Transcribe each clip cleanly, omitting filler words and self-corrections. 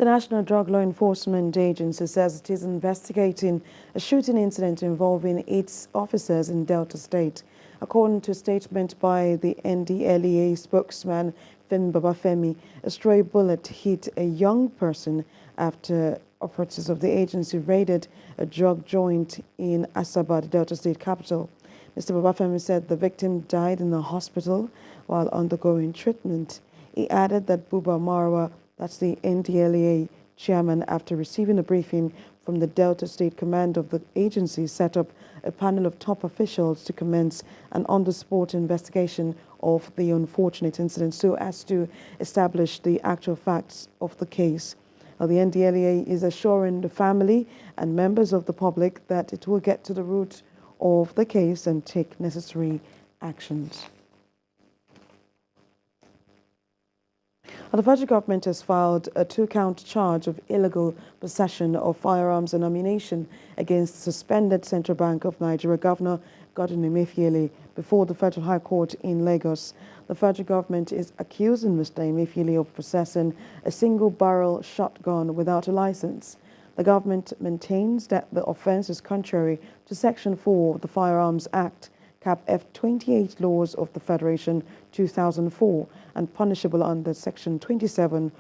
The National Drug Law Enforcement Agency says it is investigating a shooting incident involving 8 officers in Delta State. According to a statement by the NDLEA spokesman Femi, a stray bullet hit a young person after operatives of the agency raided a drug joint in Asaba, the Delta State capital. Mr. Babafemi said the victim died in the hospital while undergoing treatment. He added that Buba Marwa, that's the NDLEA chairman, after receiving a briefing from the Delta State Command of the agency, set up a panel of top officials to commence an on-the-spot investigation of the unfortunate incident so as to establish the actual facts of the case. Now, the NDLEA is assuring the family and members of the public that it will get to the root of the case and take necessary actions. The federal government has filed a 2-count charge of illegal possession of firearms and ammunition against the suspended Central Bank of Nigeria Governor Godwin Emefiele before the Federal High Court in Lagos. The federal government is accusing Mr. Emefiele of possessing a single-barrel shotgun without a license. The government maintains that the offense is contrary to Section 4 of the Firearms Act, Cap F28 laws of the Federation 2004, and punishable under Section 27,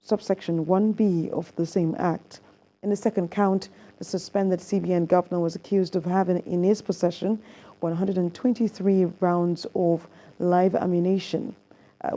subsection 1B of the same Act. In the second count, the suspended CBN governor was accused of having in his possession 123 rounds of live ammunition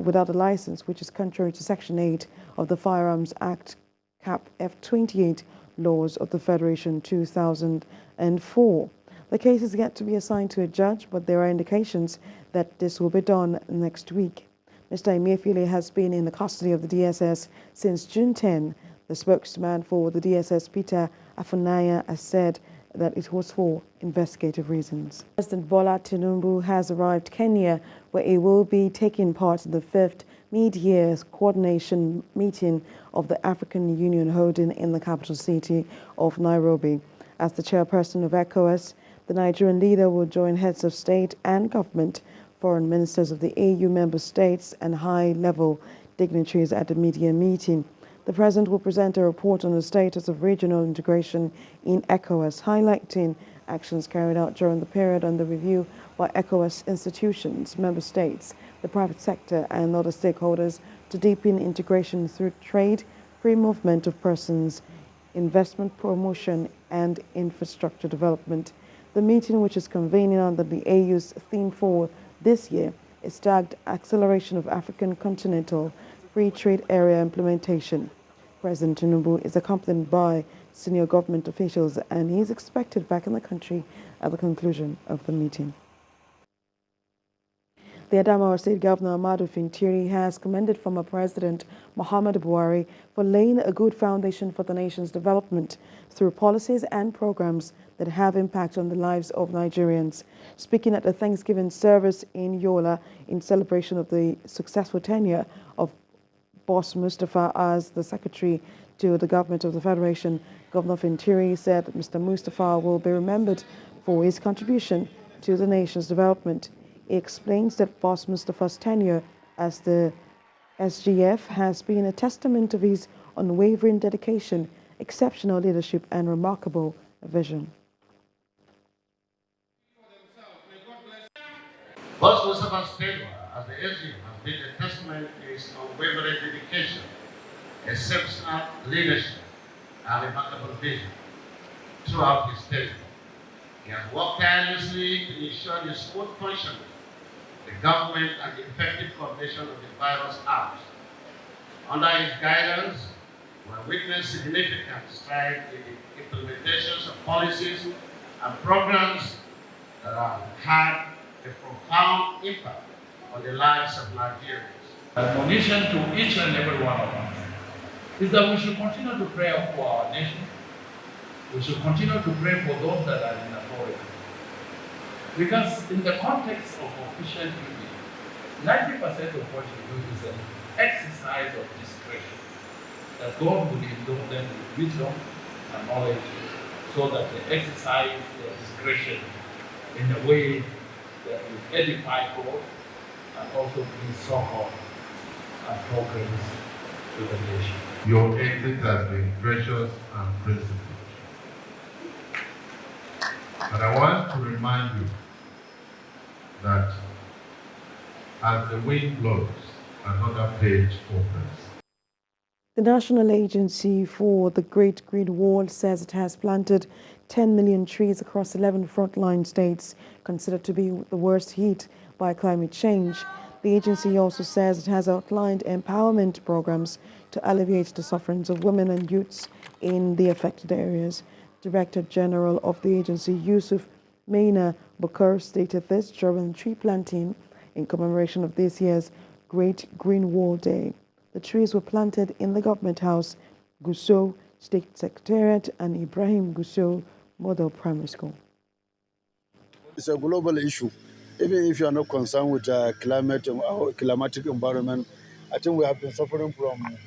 without a license, which is contrary to Section 8 of the Firearms Act, Cap F28 laws of the Federation 2004. The case is yet to be assigned to a judge, but there are indications that this will be done next week. Mr. Emefiele has been in the custody of the DSS since June 10. The spokesman for the DSS, Peter Afunaya, has said that it was for investigative reasons. President Bola Tinubu has arrived Kenya, where he will be taking part in the 5th mid-year coordination meeting of the African Union holding in the capital city of Nairobi. As the chairperson of ECOWAS, the Nigerian leader will join heads of state and government, foreign ministers of the AU member states, and high-level dignitaries at the mid-year meeting. The president will present a report on the status of regional integration in ECOWAS, highlighting actions carried out during the period under review by ECOWAS institutions, member states, the private sector, and other stakeholders to deepen integration through trade, free movement of persons, investment promotion, and infrastructure development. The meeting, which is convening under the AU's theme for this year, is tagged Acceleration of African Continental Free Trade Area Implementation. President Tinubu is accompanied by senior government officials, and he is expected back in the country at the conclusion of the meeting. The Adamawa State Governor Ahmadu Fintiri has commended former President Muhammadu Buhari for laying a good foundation for the nation's development through policies and programs that have impact on the lives of Nigerians. Speaking at the Thanksgiving service in Yola in celebration of the successful tenure of Boss Mustafa as the Secretary to the Government of the Federation, Governor Fintiri said that Mr. Mustafa will be remembered for his contribution to the nation's development. He explains that Boss Mustafa's tenure as the SGF has been a testament of his unwavering dedication, exceptional leadership, and remarkable vision. Boss Mustafa's tenure as the SGF has been a testament to his unwavering dedication, exceptional leadership, and remarkable vision throughout his tenure. He has worked tirelessly to ensure the smooth functioning the government and the effective coordination of the virus out. Under his guidance, we have witnessed significant strides in the implementations of policies and programs that have had a profound impact on the lives of Nigerians. Admonition to each and every one of us is that we should continue to pray for our nation. We should continue to pray for those that are in authority. Because in the context of official duty, 90% of what you do is an exercise of discretion. That God will endowed them with wisdom and knowledge so that they exercise their discretion in a way that will edify God and also bring succor and progress to to the nation. Your exit has been gracious and principled. But I want to remind you that as the wind blows, another page opens. The National Agency for the Great Green Wall says it has planted 10 million trees across 11 frontline states considered to be the worst hit by climate change. The agency also says it has outlined empowerment programs to alleviate the sufferings of women and youths in the affected areas. Director General of the agency, Yusuf Maina Bukar, stated this during tree planting in commemoration of this year's Great Green Wall Day. The trees were planted in the Government House, Gusau State Secretariat, and Ibrahim Gusau Model Primary School. It's a global issue. Even if you are not concerned with climate or climatic environment, I think we have been suffering from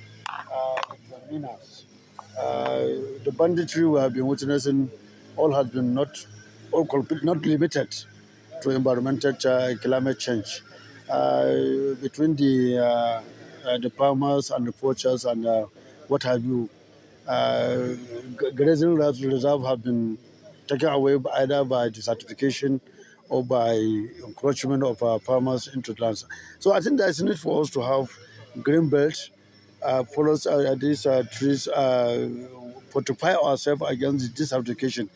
menace. The banditry we have been witnessing all has been not limited to environmental climate change. Between the farmers and the poachers and what have you, grazing reserve have been taken away either by desertification or by encroachment of farmers into lands. So I think there is a need for us to have green belt, follow these trees, fortify ourselves against desertification.